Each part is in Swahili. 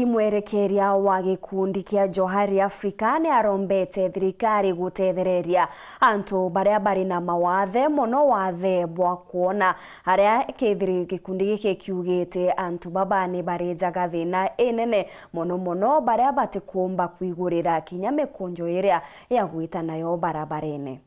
Mwerekeria wa gikundi kia Johari Africa ni arombete thirikari gutethereria antu baria bari na mawathe mono wathe bwa kuona haria gikundi giki kiugite antu baba ni bari jaga thina enene mono baria batikumba kwigurira kinya mikunjo iria ya gwita nayo barabarene.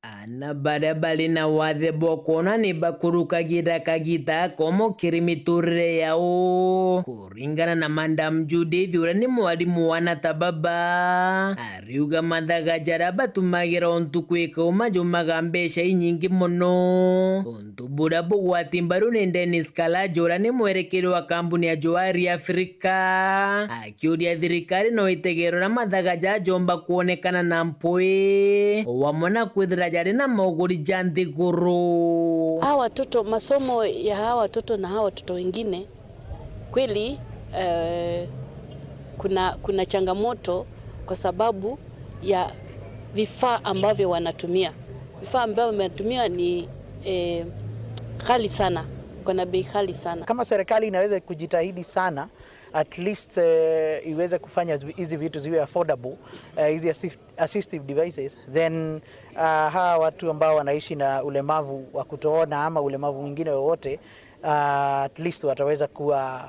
Ana barabara na wathe bokona ni bakurukagira kagita komo kirimiturire yao kuringana na Madam Judith uria ni mwarimu wa Natababa ariuga mathagajara batumagira untu kwika umajumaga mbeca inyingi muno untu buria bugwati mbaru ni Dennis Kalajo uria ni mwerekeri wa kambuni ya Johari Africa akiuria thirikari no itegero na mathagajara jomba kuonekana na mpui wamona kwithira jari na moguri janthiguru. Hawa watoto, masomo ya hawa watoto na hawa watoto wengine kweli kuna changamoto kwa sababu ya vifaa ambavyo wanatumia. Vifaa ambavyo wanatumia ni ghali sana, kuna bei ghali sana. Kama serikali inaweza kujitahidi sana, at least iweze kufanya hizi vitu ziwe affordable, hizi assistive devices, then hawa watu ambao wanaishi na ulemavu wa kutoona ama ulemavu mwingine wowote at least wataweza kuwa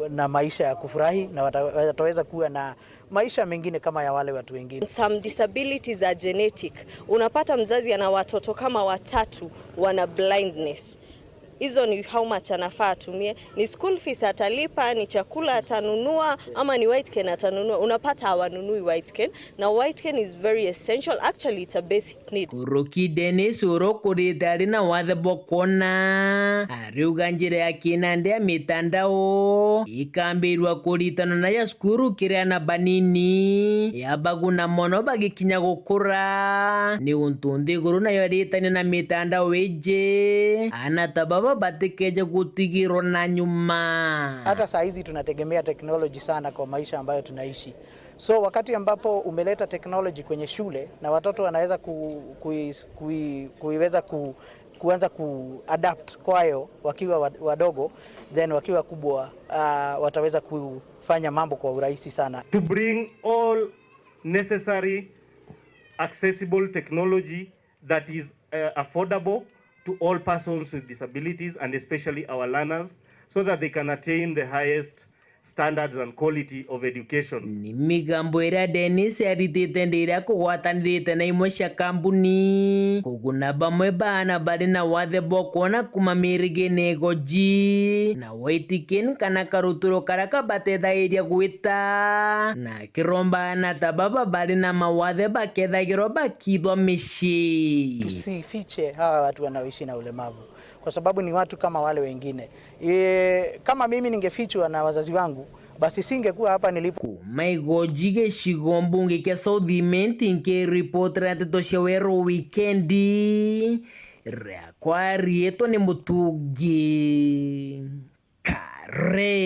na maisha ya kufurahi na wataweza kuwa na maisha mengine kama ya wale watu wengine. Some disabilities are genetic. Unapata mzazi ana watoto kama watatu wana blindness. Hizo ni how much anafaa atumie, ni school fees atalipa, ni chakula atanunua, ama ni white cane atanunua. Unapata hawanunui white cane, na white cane is very essential, actually it's a basic need. Kuruki Dennis urokurite na wathe bokona ariuga njira ya kinande ya mitandao ikambirwa kuritana na ya skuru kiria na banini yabaguna mono bagikinya gukura ni untu nthiguru nayo ritani na mitandao ije Anatababa batikeje gutigiro na nyuma. Hata saa hizi tunategemea technology sana kwa maisha ambayo tunaishi. So wakati ambapo umeleta technology kwenye shule na watoto wanaweza kuanza kuadapt kwayo wakiwa wadogo, then wakiwa kubwa wataweza kufanya mambo kwa urahisi sana. To bring all necessary accessible technology that is affordable to all persons with disabilities and especially our learners so that they can attain the highest standards and quality of education. Ni migambo iria Dennis aritite ndiria kugwatanirite na imwe cia kambuni kuguna bamwe bana bari na wathe bokona kuma mirige negoji na waitikin kana karuturo karaka batethairia gwita na kiromba Natababa bari na mawathe bakethagirwo bakithwa mici. Tusifiche hawa watu wanaoishi na ulemavu kwa sababu ni watu kama wale wengine. Kama mimi ningefichwa na wazazi wangu basi singekuwa hapa nilipo. Maigoji gicigo mbunge kia Southiment nke report rateto cia wero weekendi ria kwa rieto ni Mutungi Kare.